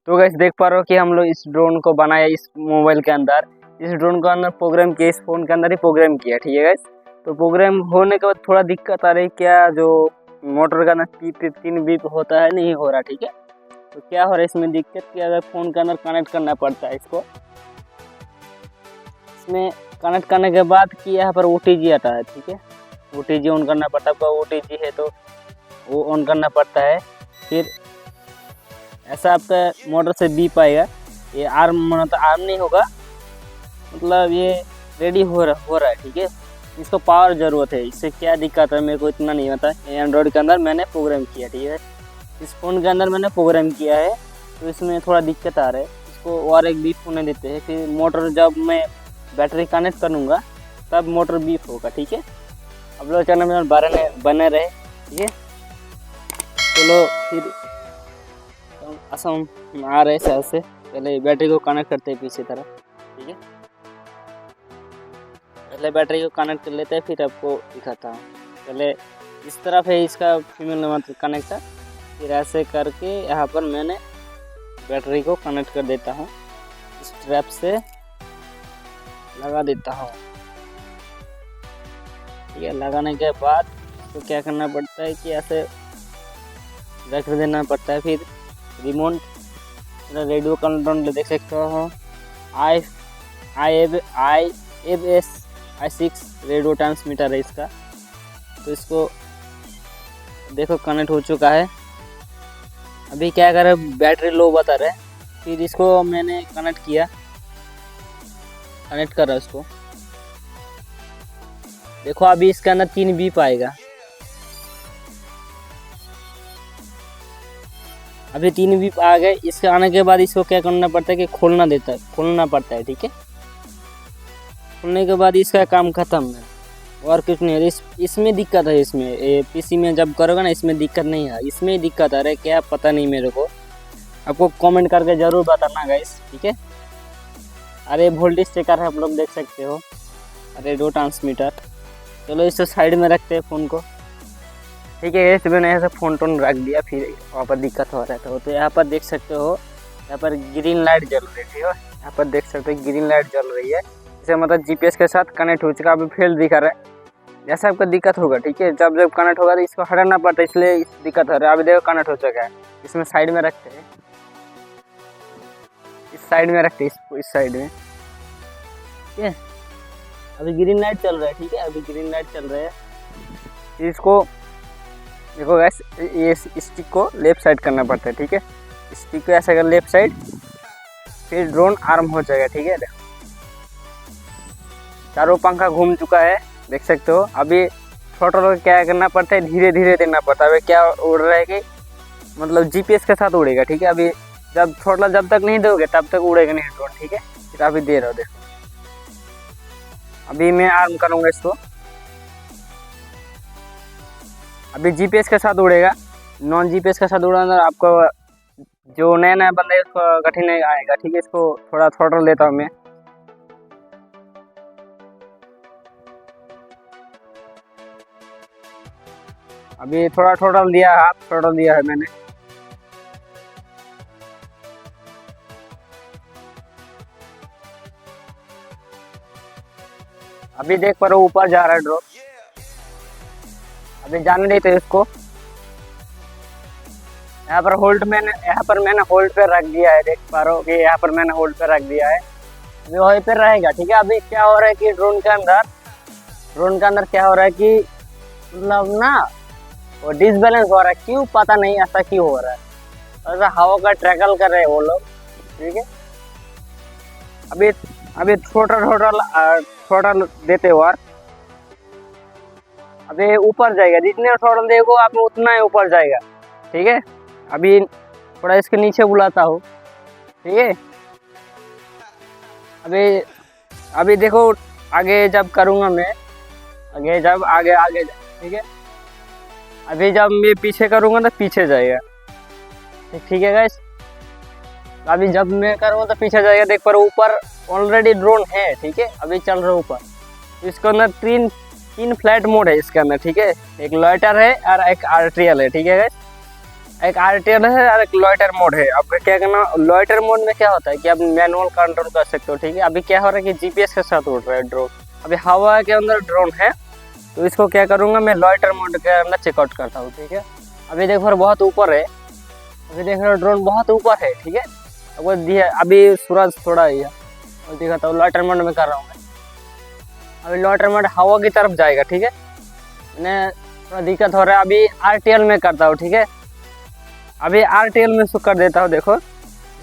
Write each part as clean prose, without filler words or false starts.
तो गाइस देख पा रहे हो कि हम लोग इस ड्रोन को बनाया इस मोबाइल के अंदर, इस ड्रोन को अंदर प्रोग्राम किया, इस फ़ोन के अंदर ही प्रोग्राम किया। ठीक है गाइस, तो प्रोग्राम होने के बाद थोड़ा दिक्कत आ रही, क्या जो मोटर का ना पीप 3 बीप होता है नहीं हो रहा। ठीक है, तो क्या हो रहा है इसमें दिक्कत कि अगर फ़ोन के अंदर कनेक्ट करना पड़ता है इसको, इसमें कनेक्ट करने के बाद कि यहाँ पर OTG आता है। ठीक है, OTG ऑन करना पड़ता है। आपका OTG है तो वो ऑन करना पड़ता है। फिर ऐसा आपका मोटर से बीप आएगा। ये आर्म मतलब आर्म नहीं होगा, मतलब ये रेडी हो रहा है। ठीक है, इसको पावर ज़रूरत है। इससे क्या दिक्कत है मेरे को इतना नहीं पता। एंड्रॉयड के अंदर मैंने प्रोग्राम किया। ठीक है, इस फ़ोन के अंदर मैंने प्रोग्राम किया है, तो इसमें थोड़ा दिक्कत आ रहा है। इसको और एक बीप होने देते हैं, फिर मोटर जब मैं बैटरी कनेक्ट करूँगा तब मोटर बीप होगा। ठीक है, आप लोग चैनल में बने रहे। ठीक है, चलो फिर आसान आ रहे से ऐसे पहले बैटरी को कनेक्ट करते हैं पीछे तरफ। ठीक है, पहले बैटरी को कनेक्ट कर लेते हैं, फिर आपको दिखाता हूँ। पहले इस तरफ है इसका फीमेल मतलब कनेक्टर, फिर ऐसे करके यहाँ पर मैंने बैटरी को कनेक्ट कर देता हूँ, इस ट्रैप से लगा देता हूँ। ठीक है, लगाने के बाद इसको क्या करना पड़ता है कि ऐसे रख देना पड़ता है। फिर रिमोट रेडियो कंट्रोल देख सकते हो, IFS-I6 रेडियो ट्रांसमीटर है इसका। तो इसको देखो कनेक्ट हो चुका है। अभी क्या कर रहा है, बैटरी लो बता रहा है। फिर इसको मैंने कनेक्ट किया, कनेक्ट कर रहा है इसको। देखो अभी इसके अंदर 3 बीप आएगा। अभी 3 बीप आ गए। इसके आने के बाद इसको क्या करना पड़ता है कि खोलना पड़ता है। ठीक है, खोलने के बाद इसका काम खत्म है और कुछ नहीं है। इसमें दिक्कत है, इसमें PC में जब करोगे ना इसमें दिक्कत नहीं है, इसमें दिक्कत आ रहा है क्या पता नहीं मेरे को। आपको कमेंट करके ज़रूर बताना गाइस। ठीक है, अरे वोल्टेज चेकर है, आप लोग देख सकते हो, रेडियो ट्रांसमीटर। चलो इसे साइड में रखते हैं फ़ोन को। ठीक है, ऐसे मैंने ऐसे फ़ोन टोन रख दिया, फिर वहाँ पर दिक्कत हो रहा था। तो यहाँ पर देख सकते हो, यहाँ पर ग्रीन लाइट जल रही थी। यहाँ पर देख सकते हो ग्रीन लाइट जल रही है, इसे मतलब GPS के साथ कनेक्ट हो चुका। अभी फेल दिखा रहा है, जैसा आपका दिक्कत होगा। ठीक है, जब कनेक्ट होगा तो इसको हटाना पड़ता है, इसलिए इस दिक्कत हो रहा है। अभी देखो कनेक्ट हो चुका है। इसमें साइड में रखते हैं, इस साइड में रखते हैं, इसको इस साइड में। ठीक है, अभी ग्रीन लाइट चल रहा है। ठीक है, अभी ग्रीन लाइट चल रहा है। इसको देखो गैस, ये स्टिक को लेफ्ट साइड करना पड़ता है। ठीक है, स्टिक को ऐसे कर लेफ्ट साइड, फिर ड्रोन आर्म हो जाएगा। ठीक है, चारों पंखा घूम चुका है, देख सकते हो। अभी थ्रोटल क्या करना पड़ता है, धीरे धीरे देना पड़ता है। अभी क्या उड़ रहा है कि मतलब GPS के साथ उड़ेगा। ठीक है, अभी जब थ्रोटल जब तक नहीं दोगे तब तक उड़ेगा नहीं ड्रोन। ठीक है, फिर अभी दे रहा हो, देखो अभी मैं आर्म करूँगा इसको। अभी GPS के साथ उड़ेगा, नॉन GPS के साथ उड़ाना आपको जो नया बंदा है उसको कठिन आएगा। ठीक है, इसको थोड़ा थ्रोटल देता हूँ मैं। अभी थोड़ा थ्रोटल दिया, हाफ थ्रोटल दिया है मैंने। अभी देख पा रहे हो ऊपर जा रहा है ड्रोन, अभी जाने देते इसको। यहाँ पर मैंने होल्ड पे रख दिया है, देख पा रहे हो कि यहाँ पर मैंने होल्ड पे रख दिया है, अभी वहीं पे रहेगा। ठीक है, अभी क्या हो रहा है कि ड्रोन के अंदर क्या हो रहा है कि मतलब ना वो डिसबैलेंस हो रहा है। क्यों पता नहीं, ऐसा क्यों हो रहा है, ऐसा हवा का ट्रैकल कर रहे हैं वो लोग। ठीक है, अभी थ्रोटल देते हो, अभी ऊपर जाएगा। जितने थ्रोटल देखो आप उतना ही ऊपर जाएगा। ठीक है, अभी थोड़ा इसके नीचे बुलाता हूँ। ठीक है, अभी देखो आगे जब करूँगा मैं, आगे। ठीक है, अभी जब मैं पीछे करूँगा तो पीछे जाएगा। ठीक है गाइस, अभी जब मैं करूँगा तो पीछे जाएगा। देख पर ऊपर ऑलरेडी ड्रोन है। ठीक है, अभी चल रहा है ऊपर। इसके अंदर तीन फ्लाइट मोड है इसके अंदर। ठीक है, एक लॉइटर है और एक आर्टियल है। ठीक है गाइस, एक आरटीएल है और एक लॉइटर मोड है। आपका क्या करना, लॉइटर मोड में क्या होता है कि आप मैनुअल कंट्रोल कर सकते हो, ठीक है। अभी क्या हो रहा है कि जीपीएस के साथ उड़ रहा है ड्रोन, अभी हवा के अंदर ड्रोन है, तो इसको क्या करूँगा मैं लॉइटर मोड के अंदर चेकआउट करता हूँ, ठीक है। अभी देखो बहुत ऊपर है, अभी देख रहे हो ड्रोन बहुत ऊपर है, ठीक है। आपको दिया अभी सूरज थोड़ा ही है और दिखाता हूँ, लॉइटर मोड में कर रहा हूँ मैं। अभी लॉइटर मोड हवा की तरफ जाएगा, ठीक है। मैंने थोड़ा दिक्कत हो रहा है, अभी आरटीएल में करता हूँ, ठीक है। अभी आरटीएल में इसको कर देता हूँ, देखो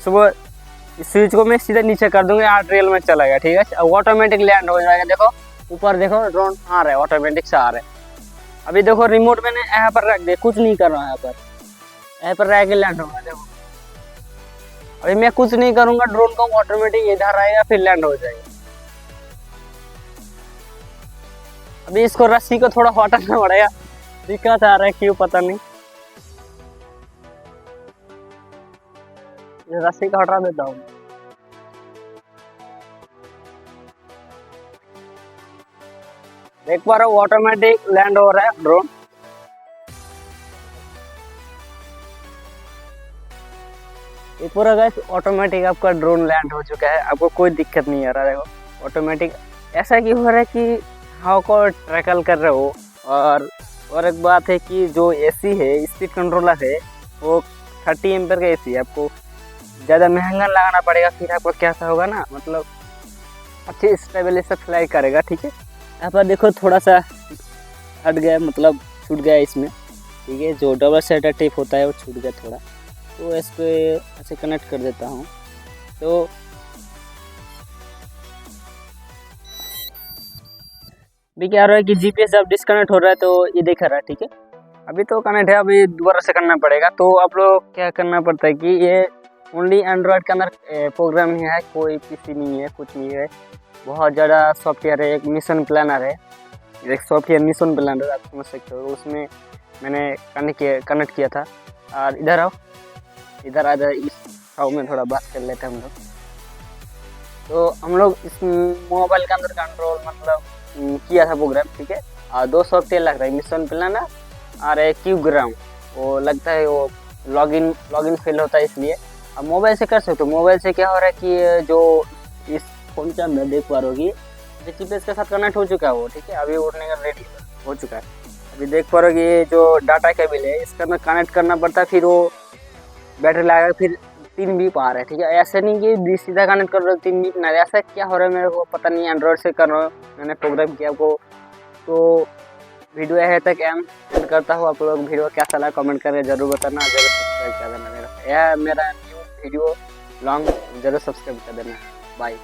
सुबह इस स्विच को मैं सीधे नीचे कर दूंगा, आरटीएल में चलाएगा, ठीक है। ऑटोमेटिक लैंड हो जाएगा, देखो ऊपर देखो ड्रोन आ रहा है, ऑटोमेटिक से आ रहा है। अभी देखो रिमोट मैंने यहाँ पर रख दिया, कुछ नहीं कर रहा है, यहाँ पर रह के लैंड होगा, देखो अभी मैं कुछ नहीं करूंगा, ड्रोन को ऑटोमेटिक इधर आएगा फिर लैंड हो जाएगा। अभी इसको रस्सी को थोड़ा हटाना पड़ेगा, दिक्कत आ रहा है क्यों पता नहीं, रस्सी को हटा देता हूँ। एक बार ऑटोमेटिक लैंड हो रहा है ड्रोन, एक पूरा गाइस ऑटोमेटिक आपका ड्रोन लैंड हो चुका है, आपको कोई दिक्कत नहीं आ रहा है। देखो ऑटोमेटिक ऐसा क्यों हो रहा है कि हवा को ट्रैकल कर रहे हो। और एक बात है कि जो एसी है, स्पीड कंट्रोलर है, वो 30 एम्पेयर का एसी है, आपको ज़्यादा महंगा लगाना पड़ेगा, फिर आपको क्या होगा ना, मतलब अच्छी स्टेबल से फ्लाई करेगा, ठीक है। यहाँ पर देखो थोड़ा सा हट गया, मतलब छूट गया इसमें, ठीक है। जो डबल साइडर टेप होता है वो छूट गया थोड़ा, तो इस पर ऐसे कनेक्ट कर देता हूँ। तो अभी क्या हो रहा है कि जीपीएस जब डिस्कनेक्ट हो रहा है तो ये दिखा रहा है, ठीक है। अभी तो कनेक्ट है, अभी दोबारा से करना पड़ेगा। तो आप लोग क्या करना पड़ता है कि ये ओनली एंड्रॉयड के अंदर प्रोग्राम ही है, कोई पीसी नहीं है, कुछ नहीं है। बहुत ज़्यादा सॉफ्टवेयर है, एक मिशन प्लानर है, एक सॉफ्टवेयर मिशन प्लानर आप समझ सकते हो, उसमें मैंने कनेक्ट किया था। और इधर आओ, इधर आ जाए, इस हाउ में थोड़ा बात कर लेते हैं हम लोग। तो हम लोग इस मोबाइल के अंदर कंट्रोल मतलब किया था प्रोग्राम, ठीक है। और 2 सॉफ्टवेयर लग रहा है, मिशन प्लानर और एक क्यूग्राम, वो लगता है वो लॉगिन फेल होता है, इसलिए अब मोबाइल से कर सकते हो। मोबाइल से क्या हो रहा है कि जो इस फोन के अंदर देख पा रहोगी जीपीएस के साथ कनेक्ट हो चुका है वो, ठीक है। अभी उड़ने का रेडी हो चुका है। अभी देख पा रहोगे ये जो डाटा केबल है, इसके अंदर कनेक्ट करना पड़ता है, फिर वो बैटरी लगाएगा, फिर 3 बीप आ रहा है, ठीक है। ऐसे नहीं कि सीधा कनेक्ट कर रहे हो 3 बीप ना, ऐसा क्या हो रहा है मेरे को पता नहीं, एंड्रॉयड से कर रहा हूँ मैंने प्रोग्राम किया को। तो वीडियो है तक एंड करता हूँ, आप लोग वीडियो कैसा लगा कमेंट करके जरूर बताना, जरूर सब्सक्राइब कर देना। मेरा न्यू वीडियो लॉन्ग जरूर सब्सक्राइब कर देना। बाय।